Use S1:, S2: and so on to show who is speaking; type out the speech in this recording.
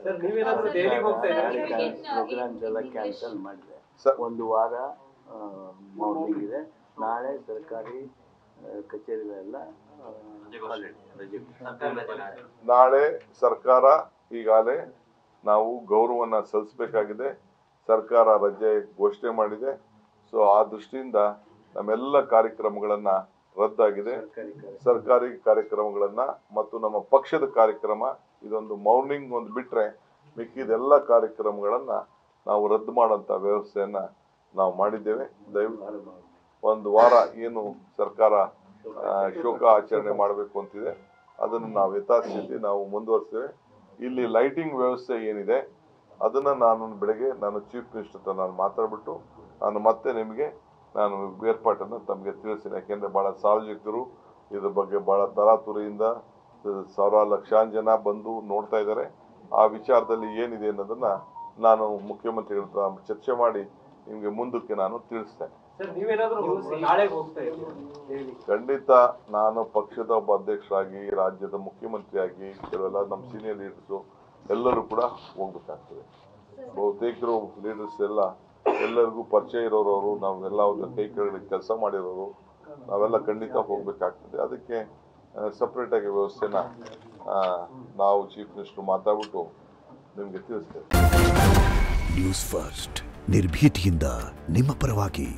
S1: Sir ನೀವೇನಾದರೂ ದೆಹಲಿಗೆ ಹೋಗ್ತಾ ಇದ್ದೀರಾ?
S2: ಪ್ರೋಗ್ರಾಮ್ಸ್ ಎಲ್ಲ ಕ್ಯಾನ್ಸಲ್ ಮಾಡಿದೆ. ಒಂದು ವಾರ ಮಾರ್ನಿಂಗ್ ಇದೆ. ನಾಳೆ ಸರ್ಕಾರಿ ಕಚೇರಿಗಳೆಲ್ಲ ರಜೆ.
S3: ನಾಳೆ ಸರ್ಕಾರ ಈಗಾಗಲೇ ನಾವು ಗೌರವನ ಸಲ್ಲಿಸಬೇಕಾಗಿದೆ. ಸರ್ಕಾರ ರಜೆ ಘೋಷಣೆ ಮಾಡಿದೆ. ಸೊ ಆ ದೃಷ್ಟಿಯಿಂದ ನಮ್ಮೆಲ್ಲ ಕಾರ್ಯಕ್ರಮಗಳನ್ನ ರದ್ದಾಗಿದೆ. ಸರ್ಕಾರಿ ಕಾರ್ಯಕ್ರಮಗಳನ್ನ ಮತ್ತು ನಮ್ಮ ಪಕ್ಷದ ಕಾರ್ಯಕ್ರಮ ಇದೊಂದು ಮಾರ್ನಿಂಗ್ ಒಂದು ಬಿಟ್ರೆ ಮಿಕ್ಕಿದೆಲ್ಲ ಕಾರ್ಯಕ್ರಮಗಳನ್ನ ನಾವು ರದ್ದು ಮಾಡುವಂತ ವ್ಯವಸ್ಥೆಯನ್ನ ನಾವು ಮಾಡಿದ್ದೇವೆ. ದಯವಿಟ್ಟು ಒಂದು ವಾರ ಏನು ಸರ್ಕಾರ ಶೋಕ ಆಚರಣೆ ಮಾಡಬೇಕು ಅಂತಿದೆ ಅದನ್ನು ನಾವು ಯಥಾಸ್ಥಿತಿ ನಾವು ಮುಂದುವರಿಸ್ತೇವೆ. ಇಲ್ಲಿ ಲೈಟಿಂಗ್ ವ್ಯವಸ್ಥೆ ಏನಿದೆ ಅದನ್ನ ಬೆಳಗ್ಗೆ ನಾನು ಚೀಫ್ ಮಿನಿಸ್ಟರ್ ಹತ್ರ ನಾನು ಮಾತಾಡ್ಬಿಟ್ಟು ನಾನು ಮತ್ತೆ ನಿಮಗೆ ನಾನು ಏರ್ಪಾಟನ್ನು ತಮಗೆ ತಿಳಿಸ್ತೀನಿ. ಯಾಕೆಂದ್ರೆ ಬಹಳ ಸಾರ್ವಜನಿಕರು ಇದ್ರ ಬಗ್ಗೆ ಬಹಳ ತರಾತುರಿಯಿಂದ ಸಾವಿರಾರು ಲಕ್ಷಾಂತರ ಜನ ಬಂದು ನೋಡ್ತಾ ಇದ್ದಾರೆ. ಆ ವಿಚಾರದಲ್ಲಿ ಏನಿದೆ ಅನ್ನೋದನ್ನ ನಾನು ಮುಖ್ಯಮಂತ್ರಿಗಳ ಹತ್ರ ಚರ್ಚೆ ಮಾಡಿ ನಿಮ್ಗೆ ಮುಂದಕ್ಕೆ ನಾನು ತಿಳಿಸ್ತೇನೆ. ಖಂಡಿತ ನಾನು ಪಕ್ಷದ ಒಬ್ಬ ಅಧ್ಯಕ್ಷರಾಗಿ ರಾಜ್ಯದ ಮುಖ್ಯಮಂತ್ರಿಯಾಗಿ ಕೆಲವೆಲ್ಲ ನಮ್ಮ ಸೀನಿಯರ್ ಲೀಡರ್ಸು ಎಲ್ಲರೂ ಕೂಡ ಹೋಗ್ಬೇಕಾಗ್ತದೆ. ಬಹುತೇಕರು ಲೀಡರ್ಸ್ ಎಲ್ಲರಿಗೂ ಪರಿಚಯ ಇರೋರು, ನಾವೆಲ್ಲ ಅವ್ರ ಕೈ ಕೆಳಗಡೆ ಕೆಲಸ ಮಾಡಿರೋರು, ನಾವೆಲ್ಲ ಖಂಡಿತ ಹೋಗ್ಬೇಕಾಗ್ತದೆ. ಅದಕ್ಕೆ ಸಪ್ರೇಟ್ ಆಗಿ ವ್ಯವಸ್ಥೆನ ನಾವು ಚೀಫ್ ಮಿನಿಸ್ಟರ್ ಮಾತಾಡ್ಬಿಟ್ಟು ನಿಮ್ಗೆ ತಿಳಿಸ್ತೇವೆ.
S4: ನ್ಯೂಸ್ ಫಸ್ಟ್ ನಿರ್ಭೀತಿಯಿಂದ ನಿಮ್ಮ ಪರವಾಗಿ.